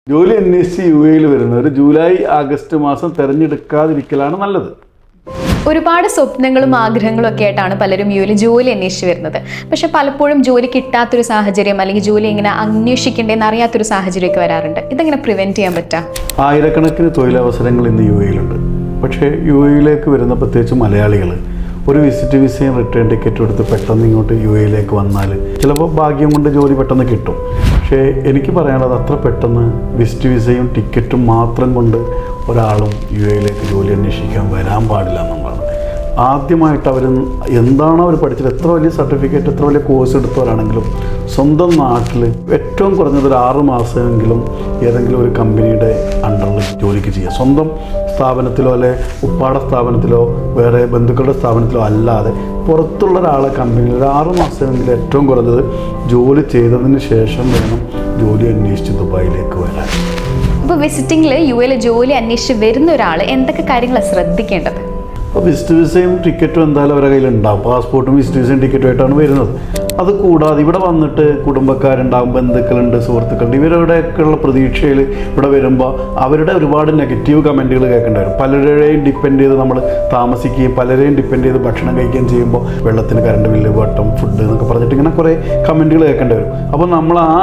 ജോലി അന്വേഷിച്ച് യു എയിൽ വരുന്നവർ ജൂലൈ ആഗസ്റ്റ് മാസം തിരഞ്ഞെടുക്കാതിരിക്കലാണ് നല്ലത്. ഒരുപാട് സ്വപ്നങ്ങളും ആഗ്രഹങ്ങളും ഒക്കെ ആയിട്ടാണ് പലരും യു എയിൽ ജോലി അന്വേഷിച്ച് വരുന്നത്. പക്ഷെ പലപ്പോഴും ജോലി കിട്ടാത്തൊരു സാഹചര്യം അല്ലെങ്കിൽ ജോലി എങ്ങനെ അന്വേഷിക്കേണ്ടതെന്ന് അറിയാത്തൊരു സാഹചര്യമൊക്കെ വരാറുണ്ട്. ഇതെങ്ങനെ പ്രിവെന്റ് ചെയ്യാൻ പറ്റാം? ആയിരക്കണക്കിന് തൊഴിലവസരങ്ങൾ ഇന്ന് യു എയിലുണ്ട്. പക്ഷേ യു എയിലേക്ക് വരുന്ന പ്രത്യേകിച്ച് മലയാളികൾ ഒരു വിസിറ്റ് വിസയും റിട്ടേൺ ടിക്കറ്റും എടുത്ത് പെട്ടെന്ന് ഇങ്ങോട്ട് യു എയിലേക്ക് വന്നാൽ ചിലപ്പോൾ ഭാഗ്യം കൊണ്ട് ജോലി പെട്ടെന്ന് കിട്ടും. പക്ഷേ എനിക്ക് പറയാനുള്ളത് അത്ര പെട്ടെന്ന് വിസിറ്റ് വിസയും ടിക്കറ്റും മാത്രം കൊണ്ട് ഒരാളും യു എയിലേക്ക് ജോലി അന്വേഷിക്കാൻ വരാൻ പാടില്ല എന്നുള്ളതാണ്. ആദ്യമായിട്ട് അവർ എന്താണോ അവർ പഠിച്ചത്, എത്ര വലിയ സർട്ടിഫിക്കറ്റ് എത്ര വലിയ കോഴ്സ് എടുത്തവരാണെങ്കിലും സ്വന്തം നാട്ടിൽ ഏറ്റവും കുറഞ്ഞത് ഒരു 6 മാസമെങ്കിലും ഏതെങ്കിലും ഒരു കമ്പനിയുടെ അണ്ടറിൽ ജോലിക്ക് ചെയ്യുക. സ്വന്തം സ്ഥാപനത്തിലോ അല്ലെ ഉപ്പാട സ്ഥാപനത്തിലോ വേറെ ബന്ധുക്കളുടെ സ്ഥാപനത്തിലോ അല്ലാതെ പുറത്തുള്ള ഒരാളെ കമ്പനിയിൽ ഒരു 6 മാസമെങ്കിലും ഏറ്റവും കുറഞ്ഞത് ജോലി ചെയ്തതിന് ശേഷം വേണം ജോലി അന്വേഷിച്ച് ദുബായിലേക്ക് വരാൻ. അപ്പോൾ വിസിറ്റിംഗിൽ യു എയിൽ ജോലി അന്വേഷിച്ച് വരുന്ന ഒരാൾ എന്തൊക്കെ കാര്യങ്ങളാണ് ശ്രദ്ധിക്കേണ്ടത്? അപ്പോൾ വിസിറ്റ് വിസയും ടിക്കറ്റും എന്തായാലും അവരുടെ കയ്യിലുണ്ടാവും. പാസ്പോർട്ടും വിസിറ്റ് വിസയും ടിക്കറ്റുമായിട്ടാണ് വരുന്നത്. അത് കൂടാതെ ഇവിടെ വന്നിട്ട് കുടുംബക്കാരുണ്ടാകും, ബന്ധുക്കളുണ്ട്, സുഹൃത്തുക്കളുണ്ട്. ഇവരുടെയൊക്കെയുള്ള പ്രതീക്ഷയിൽ ഇവിടെ വരുമ്പോൾ അവരുടെ ഒരുപാട് നെഗറ്റീവ് കമൻറ്റുകൾ കേൾക്കേണ്ടി വരും. പലരെയും ഡിപ്പെൻഡ് ചെയ്ത് നമ്മൾ താമസിക്കുകയും പലരെയും ഡിപ്പെൻഡ് ചെയ്ത് ഭക്ഷണം കഴിക്കുകയും ചെയ്യുമ്പോൾ വെള്ളത്തിന് കറണ്ട് ബില്ല്, വട്ടം, ഫുഡ് എന്നൊക്കെ പറഞ്ഞിട്ട് ഇങ്ങനെ കുറേ കമൻറ്റുകൾ കേൾക്കേണ്ടി വരും. അപ്പോൾ നമ്മൾ ആ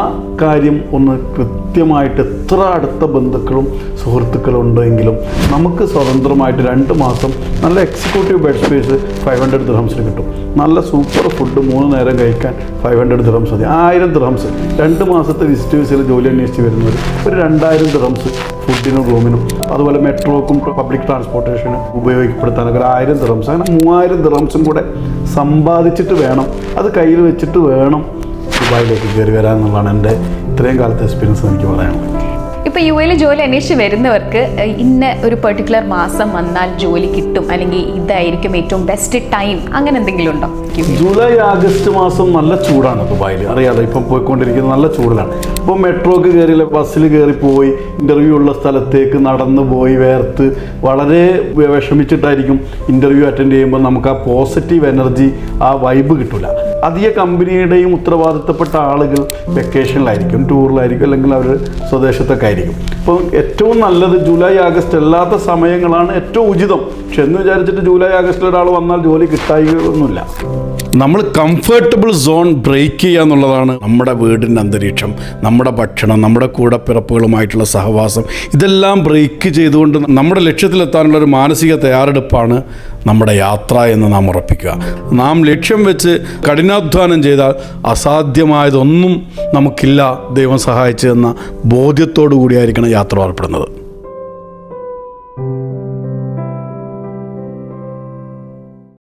കാര്യം ഒന്ന് കൃത്യമായിട്ട് എത്ര അടുത്ത ബന്ധുക്കളും സുഹൃത്തുക്കളും ഉണ്ടെങ്കിലും നമുക്ക് സ്വതന്ത്രമായിട്ട് 2 മാസം നല്ല എക്സിക്യൂട്ടീവ് ബെഡ് സ്പേസ് 500 ദിർഹംസിന് കിട്ടും. നല്ല സൂപ്പർ ഫുഡ് 3 നേരം കഴിക്കാൻ 500 ദിർഹംസ് മതി. 1000 ദിർഹംസ് 2 മാസത്തെ വിസിറ്റ് വിസയിൽ ജോലി അന്വേഷിച്ച് വരുന്നവർ ഒരു 2000 ദിർഹംസ് ഫുഡിനും റൂമിനും അതുപോലെ മെട്രോക്കും പബ്ലിക് ട്രാൻസ്പോർട്ടേഷനും ഉപയോഗപ്പെടുത്താനൊക്കെ 1000 ദിർഹംസ്, അങ്ങനെ 3000 ദിർഹംസും കൂടെ സമ്പാദിച്ചിട്ട് വേണം, അത് കയ്യിൽ വെച്ചിട്ട് വേണം ദുബായിലേക്ക് കയറി വരാൻ എന്നുള്ളതാണ് എൻ്റെ ഇത്രയും കാലത്തെ എക്സ്പീരിയൻസ് എനിക്ക് പറയാനുള്ളത്. ഇപ്പോൾ യു എയിൽ ജോലി അന്വേഷിച്ച് വരുന്നവർക്ക് ഇന്ന ഒരു പെർട്ടിക്കുലർ മാസം വന്നാൽ ജോലി കിട്ടും അല്ലെങ്കിൽ ഇതായിരിക്കും ഏറ്റവും ബെസ്റ്റ് ടൈം, അങ്ങനെ എന്തെങ്കിലും ഉണ്ടോ? ജൂലൈ ആഗസ്റ്റ് മാസം നല്ല ചൂടാണ് ദുബായിൽ, അറിയാലോ. ഇപ്പം പോയിക്കൊണ്ടിരിക്കുന്നത് നല്ല ചൂടിലാണ്. ഇപ്പോൾ മെട്രോക്ക് കയറിയില്ല, ബസ്സിൽ കയറിപ്പോയി ഇൻ്റർവ്യൂ ഉള്ള സ്ഥലത്തേക്ക് നടന്നു പോയി വേർത്ത് വളരെ വിഷമിച്ചിട്ടായിരിക്കും ഇൻ്റർവ്യൂ അറ്റൻഡ് ചെയ്യുമ്പോൾ നമുക്ക് ആ പോസിറ്റീവ് എനർജി, ആ വൈബ് കിട്ടില്ല. അധിക കമ്പനിയുടെയും ഉത്തരവാദിത്തപ്പെട്ട ആളുകൾ വെക്കേഷനിലായിരിക്കും, ടൂറിലായിരിക്കും, അല്ലെങ്കിൽ അവർ സ്വദേശത്തൊക്കെ ആയിരിക്കും. അപ്പോൾ ഏറ്റവും നല്ലത് ജൂലൈ ആഗസ്റ്റ് അല്ലാത്ത സമയങ്ങളാണ് ഏറ്റവും ഉചിതം. പക്ഷെ എന്ന് വിചാരിച്ചിട്ട് ജൂലൈ ആഗസ്റ്റിൽ ഒരാൾ വന്നാൽ ജോലി കിട്ടായികയൊന്നുമില്ല. നമ്മൾ കംഫർട്ടബിൾ സോൺ ബ്രേക്ക് ചെയ്യുക എന്നുള്ളതാണ് നമ്മുടെ വീടിൻ്റെ അന്തരീക്ഷം, നമ്മുടെ ഭക്ഷണം, നമ്മുടെ കൂടപ്പിറപ്പുകളുമായിട്ടുള്ള സഹവാസം, ഇതെല്ലാം ബ്രേക്ക് ചെയ്തുകൊണ്ട് നമ്മുടെ ലക്ഷ്യത്തിലെത്താനുള്ള ഒരു മാനസിക തയ്യാറെടുപ്പാണ് നമ്മുടെ യാത്ര എന്ന് നാം ഉറപ്പിക്കുക. നാം ലക്ഷ്യം വെച്ച് കഠിനാധ്വാനം ചെയ്താൽ അസാധ്യമായതൊന്നും നമുക്കില്ല, ദൈവം സഹായിച്ചതെന്ന ബോധ്യത്തോടു കൂടിയായിരിക്കണം യാത്ര പുറപ്പെടുന്നത്.